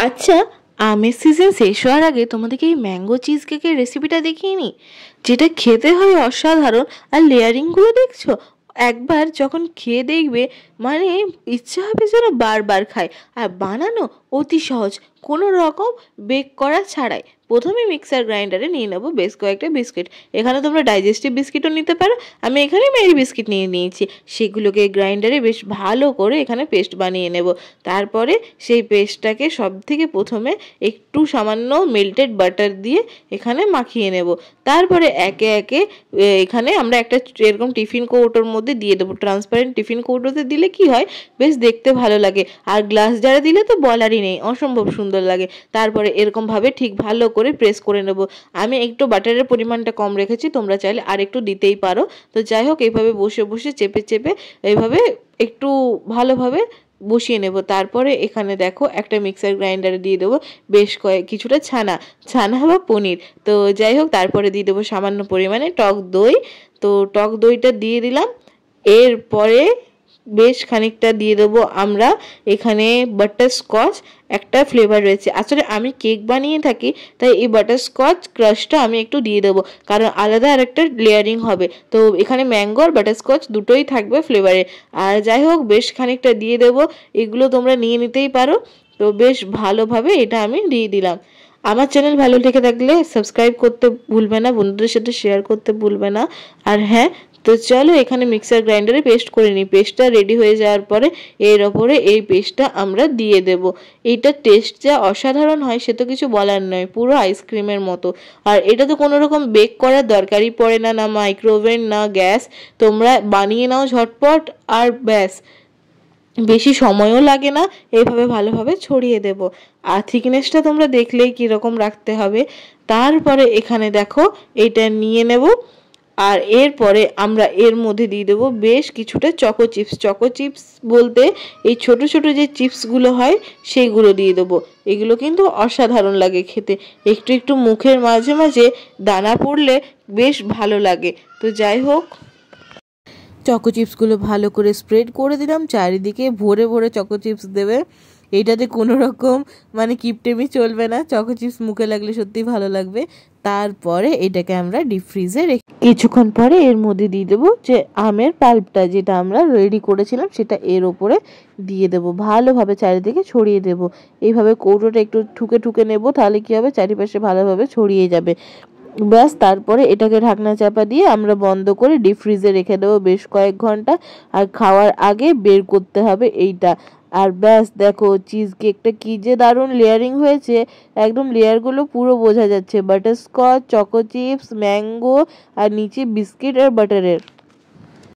আচ্ছা, আমের সিজন শেষ হওয়ার আগে তোমাদেরকে এই ম্যাঙ্গো চিজ কেকের রেসিপিটা দেখিয়ে নিই, যেটা খেতে হয় অসাধারণ। আর লেয়ারিংগুলো দেখছো, একবার যখন খেয়ে দেখবে মানে ইচ্ছা হবে যেন বারবার খায়। আর বানানো অতি সহজ, কোনো রকম বেক করা ছাড়াই। প্রথমে মিক্সার গ্রাইন্ডারে নিয়ে নেবো বেশ কয়েকটা বিস্কিট। এখানে তোমরা ডাইজেস্টিভ বিস্কিটও নিতে পারো, আমি এখানে মেরি বিস্কিট নিয়ে নিয়েছি। সেগুলোকে গ্রাইন্ডারে বেশ ভালো করে এখানে পেস্ট বানিয়ে নেব। তারপরে সেই পেস্টটাকে সব থেকে প্রথমে একটু সামান্য মেল্টেড বাটার দিয়ে এখানে মাখিয়ে নেব। তারপরে একে একে এখানে আমরা একটা এরকম টিফিন কৌটোর মধ্যে দিয়ে দেবো। ট্রান্সপারেন্ট টিফিন কৌটোতে দিলে কি হয়, বেশ দেখতে ভালো লাগে। আর গ্লাস জারে দিলে তো বলারই নেই, অসম্ভব সুন্দর লাগে। তারপরে এরকমভাবে ঠিক ভালো করে প্রেস করে নেব। আমি একটু বাটারের পরিমাণটা কম রেখেছি, তোমরা চাইলে আর একটু দিতেই পারো। তো যাই হোক, এইভাবে বসে বসে চেপে চেপে এইভাবে একটু ভালোভাবে বসিয়ে নেব। তারপরে এখানে দেখো একটা মিক্সার গ্রাইন্ডারে দিয়ে দেবো বেশ কিছুটা ছানা বা পনির। তো যাই হোক, তারপরে দিয়ে দেবো সামান্য পরিমাণে টক দই। তো টক দইটা দিয়ে দিলাম। এরপরে বেশ খানিকটা দিয়ে দেবো আমরা এখানে বাটারস্কচ, একটা ফ্লেভার রয়েছে। আসলে আমি কেক বানিয়ে থাকি, তাই এই বাটারস্কচ ক্রাশটা আমি একটু দিয়ে দেবো, কারণ আলাদা আর একটা লেয়ারিং হবে। তো এখানে ম্যাঙ্গো আর বাটারস্কচ দুটোই থাকবে ফ্লেভারে। আর যাই হোক, বেশ খানিকটা দিয়ে দেবো। এগুলো তোমরা নিয়ে নিতেই পারো। তো বেশ ভালোভাবে এটা আমি দিয়ে দিলাম। আমার চ্যানেল ভালো লেগে থাকলে সাবস্ক্রাইব করতে ভুলবে না, বন্ধুদের সাথে শেয়ার করতে ভুলবে না। আর হ্যাঁ, তো চলো এখানে মিক্সার গ্রাইন্ডারে পেস্ট করে নিই। পেস্টটা রেডি হয়ে যাওয়ার পরে এর ওপরে এই পেস্টটা আমরা দিয়ে দেব। এইটার টেস্ট যা অসাধারণ হয় সে তো কিছু বলার নয়, পুরো আইসক্রিমের মতো। আর এটা তো কোনো রকম বেক করার দরকারই পড়ে না, না মাইক্রোওভেন না গ্যাস। তোমরা বানিয়ে নাও ঝটপট, আর ব্যাস, বেশি সময়ও লাগে না। এইভাবে ভালোভাবে ছড়িয়ে দেব। আর থিকনেসটা তোমরা দেখলেই কীরকম রাখতে হবে। তারপরে এখানে দেখো এটা নিয়ে নেব। আর এরপরে আমরা এর মধ্যে দিয়ে দেবো বেশ কিছুটা চকো চিপস। চকো চিপস বলতে এই ছোট ছোট যে চিপসগুলো হয় সেইগুলো দিয়ে দেবো। এগুলো কিন্তু অসাধারণ লাগে খেতে, একটু একটু মুখের মাঝে মাঝে দানা পড়লে বেশ ভালো লাগে। তো যাই হোক, চকো চিপসগুলো ভালো করে স্প্রেড করে দিলাম। চারিদিকে ভরে ভরে চকো চিপস দেবে। এইটাতে কোনো রকম কিপটেমি চলবে না, চকো চিপস মুখে লাগলে সত্যিই ভালো লাগবে। তারপরে এটাকে আমরা ডিপ ফ্রিজে রেখে কিছুক্ষণ পরে এর মধ্যে দিয়ে দেবো যে আমের পাল্পটা, যেটা আমরা রেডি করেছিলাম সেটা এর ওপরে দিয়ে দেবো। ভালোভাবে চারিদিকে ছড়িয়ে দেবো। এইভাবে কৌটোটা একটু ঠুকে ঠুকে নেবো, তাহলে কি হবে, চারিপাশে ভালোভাবে ছড়িয়ে যাবে। ব্যাস, তারপরে এটাকে ঢাকনা চাপা দিয়ে আমরা বন্ধ করে ডিপ ফ্রিজে রেখে দেবো বেশ কয়েক ঘন্টা। আর খাওয়ার আগে বের করতে হবে এইটা। আর ব্যাস দেখো, চিজ কেকটা কি যে দারুণ লেয়ারিং হয়েছে, একদম লেয়ারগুলো পুরো বোঝা যাচ্ছে। বাটারস্কচ, চকো চিপস, ম্যাঙ্গো আর নিচে বিস্কিট আর বাটারের।